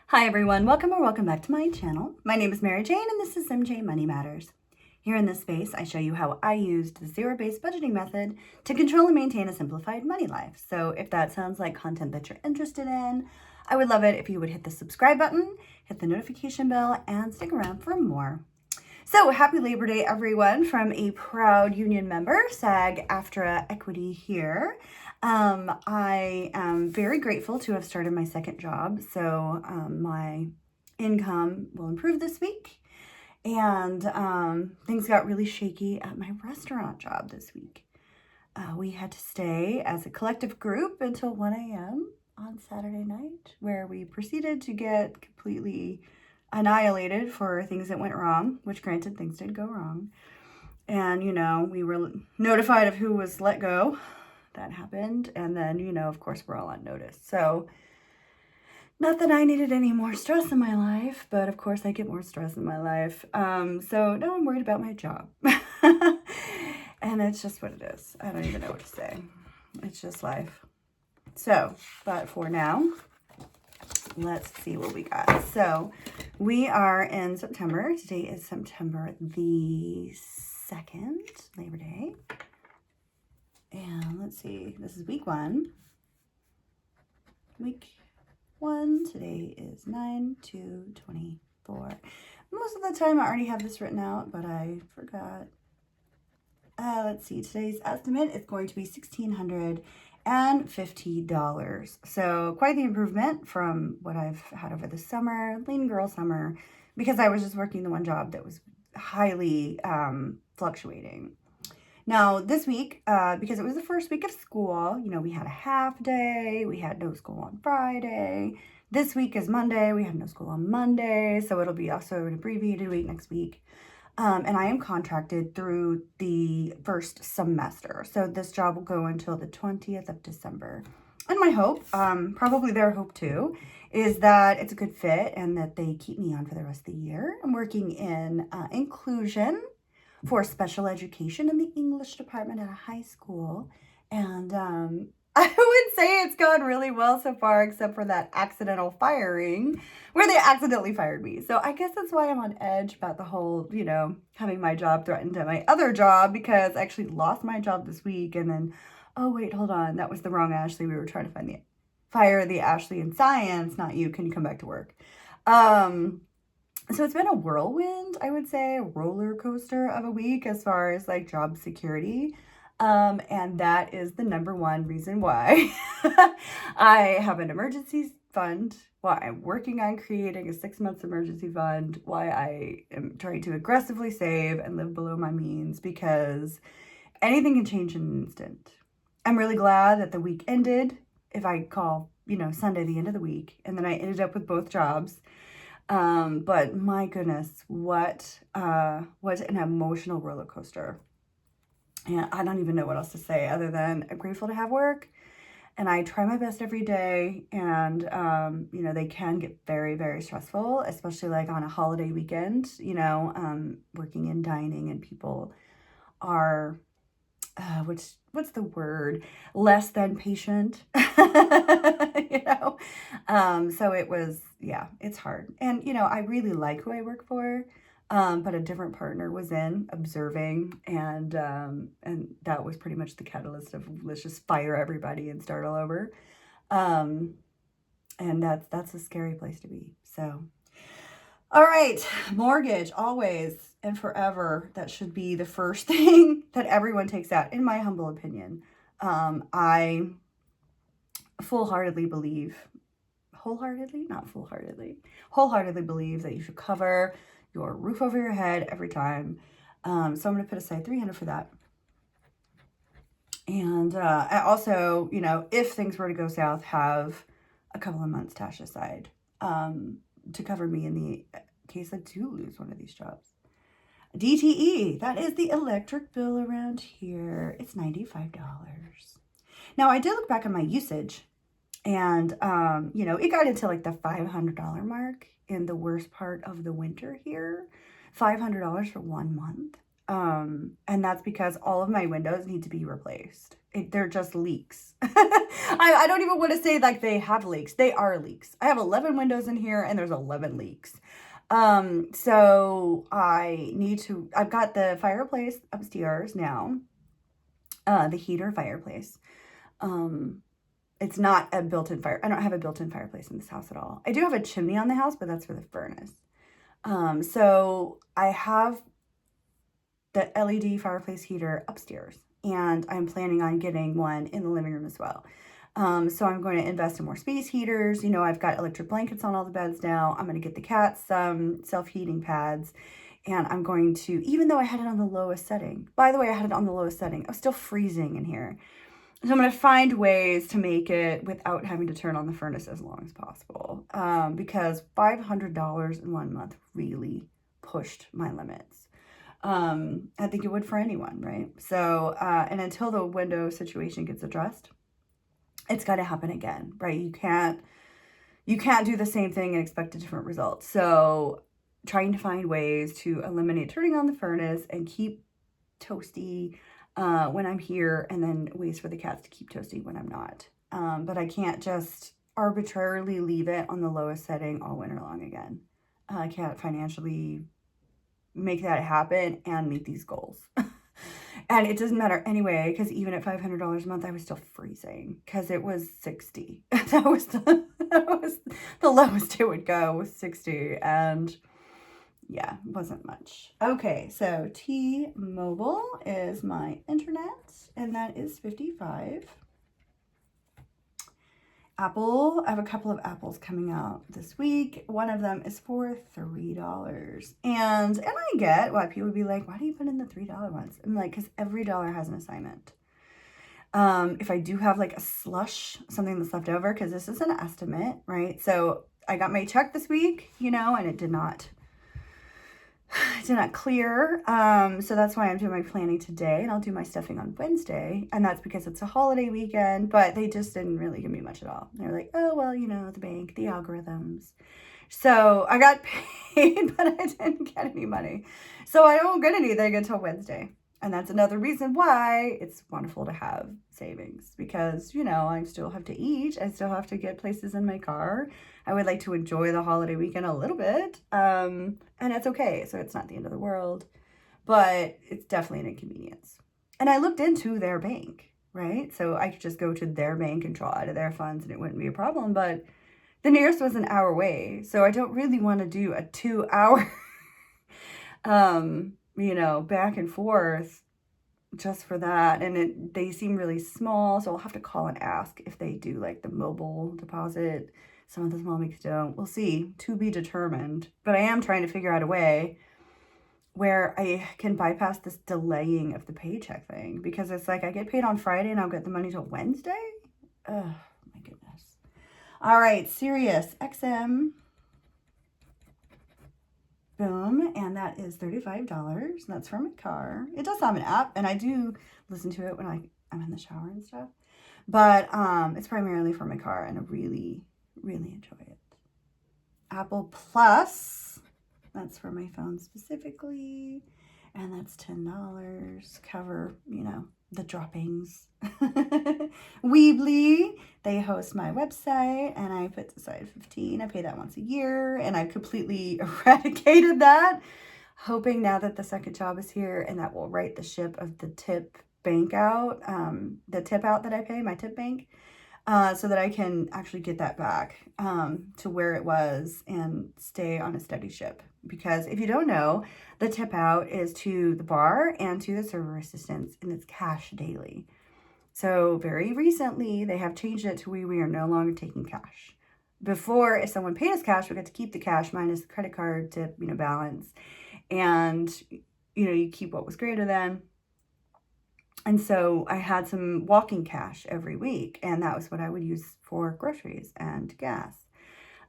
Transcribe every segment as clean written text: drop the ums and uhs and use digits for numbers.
Hi everyone, welcome back to my channel. My name is Mary Jane and this is MJ Money Matters. Here in this space, I show you how I used the zero-based budgeting method to control and maintain a simplified money life. So if that sounds like content that you're interested in, I would love it if you would hit the subscribe button, hit the notification bell, and stick around for more. So happy Labor Day, everyone, from a proud union member, SAG-AFTRA Equity here. I am very grateful to have started my second job. So my income will improve this week. And things got really shaky at my restaurant job this week. We had to stay as a collective group until 1 a.m. on Saturday night, where we proceeded to get completely annihilated for things that went wrong, which granted things did go wrong. And, we were notified of who was let go. That happened. And then, of course, we're all on notice. So not that I needed any more stress in my life, but of course I get more stress in my life. So now I'm worried about my job. And it's just what it is. I don't even know what to say. It's just life. So, but for now, let's see what we got. So we are in September. Today is September the 2nd, Labor Day. And let's see, this is week 1. Week 1, today is 9/2/24. Most of the time I already have this written out, but I forgot. Let's see, today's estimate is going to be $1,650. So quite the improvement from what I've had over the summer, lean girl summer, because I was just working the one job that was highly fluctuating. Now this week, because it was the first week of school, we had a half day, we had no school on Friday. This week is Monday, we have no school on Monday, so it'll be also an abbreviated week next week. And I am contracted through the first semester. So this job will go until the 20th of December. And my hope, probably their hope too, is that it's a good fit and that they keep me on for the rest of the year. I'm working in inclusion for special education in the English department at a high school. And I would say it's gone really well so far, except for that accidental firing where they accidentally fired me. So I guess that's why I'm on edge about the whole, having my job threatened at my other job, because I actually lost my job this week. And then, oh, wait, hold on. That was the wrong Ashley. We were trying to fire the Ashley in science, not you. Can you come back to work? So it's been a whirlwind, I would say, a roller coaster of a week as far as like job security. And that is the number one reason why I have an emergency fund, why I'm working on creating a 6-month emergency fund, why I am trying to aggressively save and live below my means, because anything can change in an instant. I'm really glad that the week ended, if I call, Sunday the end of the week, and then I ended up with both jobs. But my goodness, what an emotional roller coaster. And I don't even know what else to say other than I'm grateful to have work, and I try my best every day. And, they can get very, very stressful, especially like on a holiday weekend, working in dining, and people are, what's the word? Less than patient, so it was, it's hard. And, I really like who I work for. But a different partner was in observing, and that was pretty much the catalyst of let's just fire everybody and start all over. And that's a scary place to be. So, all right, mortgage, always and forever. That should be the first thing that everyone takes out, in my humble opinion. I wholeheartly believe that you should cover your roof over your head every time. So I'm going to put aside $300 for that. And I also, if things were to go south, have a couple of months stashed aside to cover me in the case I do lose one of these jobs. DTE, that is the electric bill around here. It's $95. Now, I did look back on my usage, and, it got into like the $500 mark in the worst part of the winter here. $500 for 1 month. And that's because all of my windows need to be replaced. They're just leaks. I don't even want to say like they have leaks. They are leaks. I have 11 windows in here and there's 11 leaks. So I've got the fireplace upstairs now, the heater fireplace. It's not a built-in fire. I don't have a built-in fireplace in this house at all. I do have a chimney on the house, but that's for the furnace. So I have the LED fireplace heater upstairs, and I'm planning on getting one in the living room as well. So I'm going to invest in more space heaters. You know, I've got electric blankets on all the beds now. I'm going to get the cats some self-heating pads, and I'm going to, even though I had it on the lowest setting, by the way, I had it on the lowest setting, I was still freezing in here. So I'm going to find ways to make it without having to turn on the furnace as long as possible, because $500 in 1 month really pushed my limits. I think it would for anyone, right? So, and until the window situation gets addressed, it's got to happen again, right? You can't do the same thing and expect a different result. So trying to find ways to eliminate turning on the furnace and keep toasty when I'm here, and then ways for the cats to keep toasty when I'm not. But I can't just arbitrarily leave it on the lowest setting all winter long again. I can't financially make that happen and meet these goals. And it doesn't matter anyway, because even at $500 a month, I was still freezing because it was 60. That was the lowest it would go, was 60. And yeah, it wasn't much. Okay, so T-Mobile is my internet, and that is $55. Apple, I have a couple of apples coming out this week. One of them is for $3. And I get why people would be like, why do you put in the $3 ones? I'm like, because every dollar has an assignment. If I do have like a slush, something that's left over, because this is an estimate, right? So I got my check this week, you know, and it did not clear. So that's why I'm doing my planning today, and I'll do my stuffing on Wednesday. And that's because it's a holiday weekend, but they just didn't really give me much at all. They're like, oh, well, you know, the bank, the algorithms. So I got paid, but I didn't get any money. So I don't get anything until Wednesday. And that's another reason why it's wonderful to have savings, because, you know, I still have to eat. I still have to get places in my car. I would like to enjoy the holiday weekend a little bit. And it's okay. So it's not the end of the world, but it's definitely an inconvenience. And I looked into their bank, right? So I could just go to their bank and draw out of their funds and it wouldn't be a problem. But the nearest was an hour away. So I don't really want to do a 2-hour, you know, back and forth just for that. And they seem really small. So I'll have to call and ask if they do like the mobile deposit. Some of the small banks don't. We'll see. To be determined. But I am trying to figure out a way where I can bypass this delaying of the paycheck thing. Because it's like I get paid on Friday and I'll get the money till Wednesday. Oh, my goodness. All right. Sirius XM. Boom. And that is $35. That's for my car. It does have an app, and I do listen to it when I'm in the shower and stuff. But it's primarily for my car, and I really, really enjoy it. Apple Plus. That's for my phone specifically. And that's $10. Cover, you know, the droppings. Weebly, they host my website, and I put aside $15. I pay that once a year, and I've completely eradicated that, hoping now that the second job is here and that will right the ship of the tip bank out, the tip out that I pay, my tip bank, so that I can actually get that back to where it was and stay on a steady ship. Because if you don't know, the tip out is to the bar and to the server assistants, and it's cash daily. So very recently, they have changed it to where we are no longer taking cash. Before, if someone paid us cash, we got to keep the cash minus the credit card tip, you know, balance. And, you know, you keep what was greater than. And so I had some walking cash every week, and that was what I would use for groceries and gas.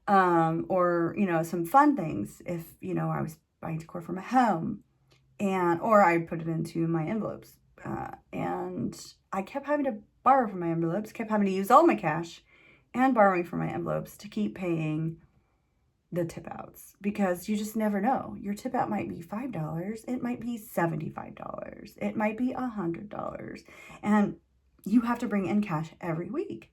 Or, you know, some fun things if, you know, I was buying decor for my home, or I put it into my envelopes. And I kept having to borrow from my envelopes, kept having to use all my cash and borrowing from my envelopes to keep paying the tip outs, because you just never know. Your tip out might be $5. It might be $75. It might be $100. And you have to bring in cash every week.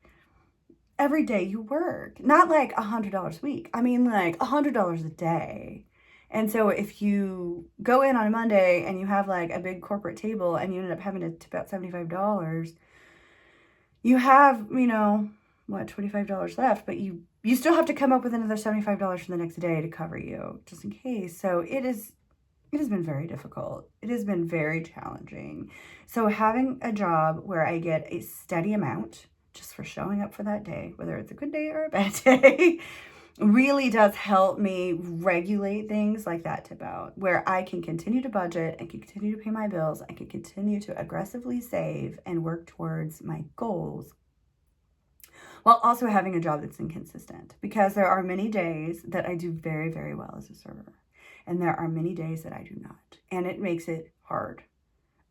Every day you work. Not like $100 a week. I mean like $100 a day. And so if you go in on a Monday and you have like a big corporate table and you end up having to tip out $75, you have, you know, what, $25 left, but you still have to come up with another $75 for the next day to cover you, just in case. So it has been very difficult. It has been very challenging. So having a job where I get a steady amount just for showing up for that day, whether it's a good day or a bad day, really does help me regulate things like that tip out, where I can continue to budget and can continue to pay my bills. I can continue to aggressively save and work towards my goals, while also having a job that's inconsistent, because there are many days that I do very, very well as a server. And there are many days that I do not. And it makes it hard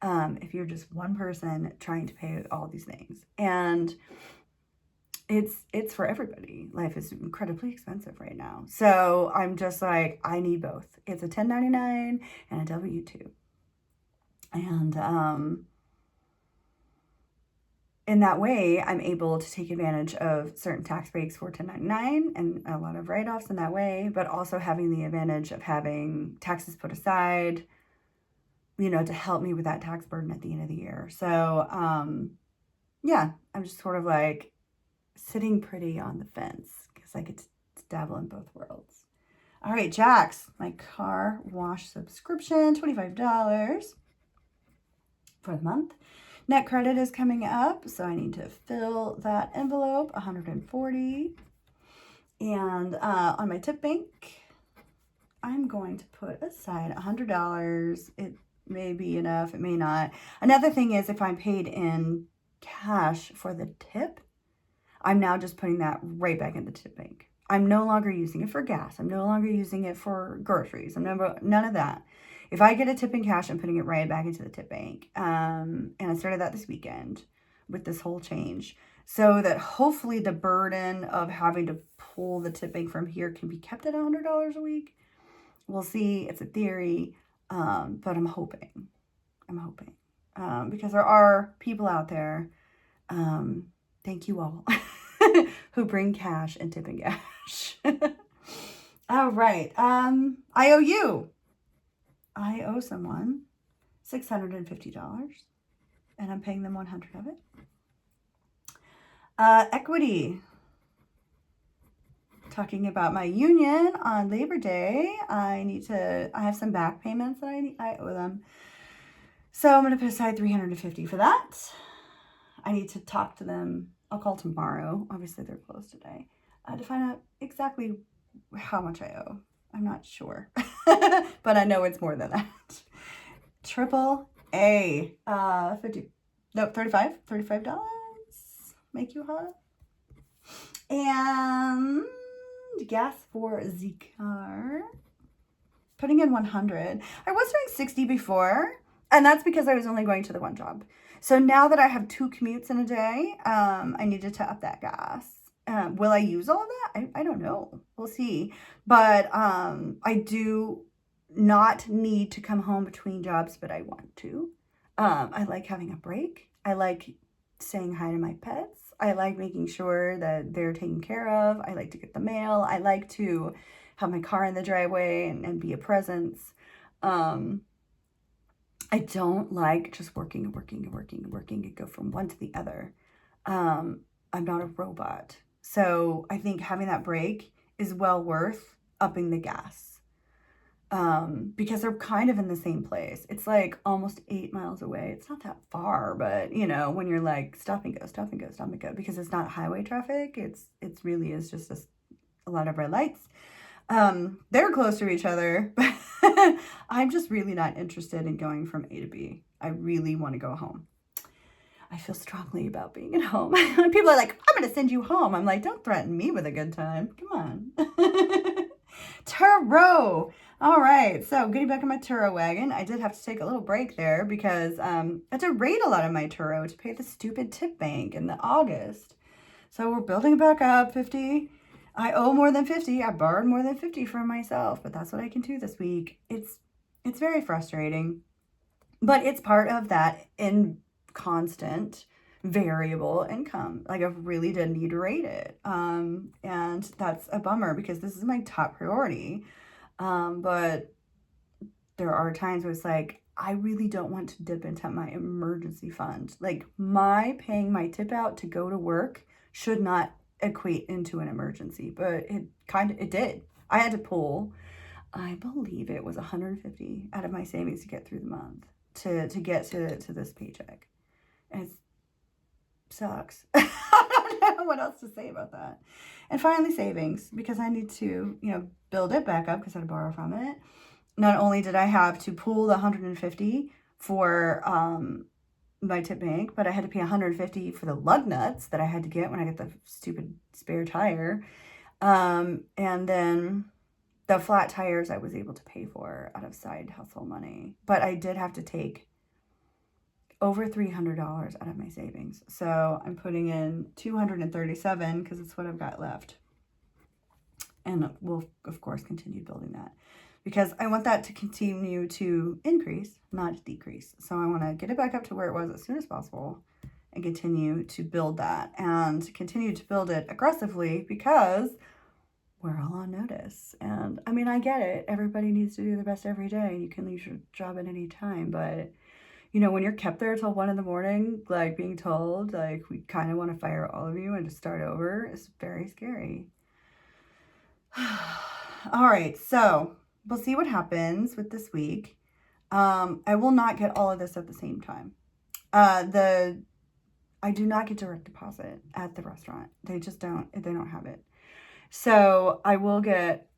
if you're just one person trying to pay all these things. And it's for everybody. Life is incredibly expensive right now. So I'm just like, I need both. It's a 1099 and a W-2. And in that way, I'm able to take advantage of certain tax breaks for 1099 and a lot of write-offs in that way, but also having the advantage of having taxes put aside, you know, to help me with that tax burden at the end of the year. So, yeah, I'm just sort of like sitting pretty on the fence because I get to dabble in both worlds. All right, Jax, my car wash subscription, $25 for the month. Net credit is coming up, so I need to fill that envelope, $140. And on my tip bank, I'm going to put aside $100. It may be enough, it may not. Another thing is, if I'm paid in cash for the tip, I'm now just putting that right back in the tip bank. I'm no longer using it for gas. I'm no longer using it for groceries. None of that. If I get a tip in cash, I'm putting it right back into the tip bank. And I started that this weekend with this whole change, so that hopefully the burden of having to pull the tip bank from here can be kept at $100 a week. We'll see. It's a theory, but I'm hoping. Because there are people out there, thank you all, who bring cash and tip in cash. All right. I owe someone $650, and I'm paying them $100 of it. Equity. Talking about my union on Labor Day, I have some back payments that I owe them. So I'm going to put aside $350 for that. I need to talk to them. I'll call tomorrow. Obviously, they're closed today, to find out exactly how much I owe. I'm not sure, but I know it's more than that. AAA, $35 make you hot. And gas for the car, putting in 100. I was doing 60 before, and that's because I was only going to the one job. So now that I have 2 commutes in a day, I needed to up that gas. Will I use all of that? I don't know. We'll see. But I do not need to come home between jobs, but I want to. I like having a break. I like saying hi to my pets. I like making sure that they're taken care of. I like to get the mail. I like to have my car in the driveway and be a presence. I don't like just working and go from one to the other. I'm not a robot. So I think having that break is well worth upping the gas, because they're kind of in the same place. It's like almost 8 miles away. It's not that far, but you know, when you're like stop and go, because it's not highway traffic. It really is just a lot of red lights. They're close to each other, but I'm just really not interested in going from A to B. I really want to go home. I feel strongly about being at home. People are like, I'm going to send you home. I'm like, don't threaten me with a good time. Come on. Turo. All right. So getting back on my Turo wagon, I did have to take a little break there because I had to raid a lot of my Turo to pay the stupid tip bank in the August. So we're building it back up, 50. I owe more than 50. I borrowed more than 50 from myself, but that's what I can do this week. It's very frustrating, but it's part of that in constant variable income. Like I really did need to rate it. And that's a bummer because this is my top priority. But there are times where it's like, I really don't want to dip into my emergency fund. Like my paying my tip out to go to work should not equate into an emergency, but it did. I had to pull, I believe it was 150 out of my savings to get through the month to get to this paycheck. And it sucks. I don't know what else to say about that. And finally, savings, because I need to, build it back up because I had to borrow from it. Not only did I have to pull the 150 for my tip bank, but I had to pay 150 for the lug nuts that I had to get when I got the stupid spare tire. And then the flat tires I was able to pay for out of side hustle money. But I did have to take over $300 out of my savings. So I'm putting in $237 because it's what I've got left. And we'll, of course, continue building that because I want that to continue to increase, not decrease. So I want to get it back up to where it was as soon as possible and continue to build that and continue to build it aggressively because we're all on notice. And I mean, I get it. Everybody needs to do their best every day. You can leave your job at any time. But, when you're kept there till 1 a.m, like being told, like, we kind of want to fire all of you and just start over, is very scary. All right. So we'll see what happens with this week. I will not get all of this at the same time. I do not get direct deposit at the restaurant. They don't have it. So I will get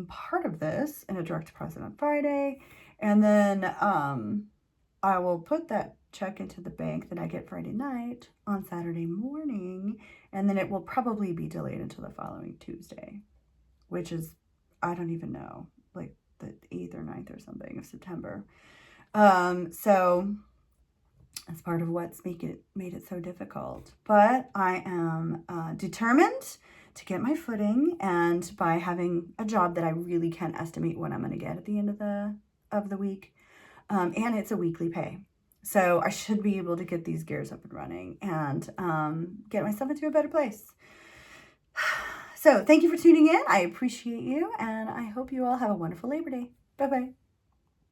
part of this in a direct deposit on Friday. And then I will put that check into the bank that I get Friday night on Saturday morning. And then it will probably be delayed until the following Tuesday, which is, I don't even know, like the 8th or 9th or something of September. So that's part of what's made it so difficult. But I am determined to get my footing, and by having a job that I really can estimate what I'm going to get at the end of the week, and it's a weekly pay. So I should be able to get these gears up and running and get myself into a better place. So thank you for tuning in. I appreciate you, and I hope you all have a wonderful Labor Day. Bye-bye.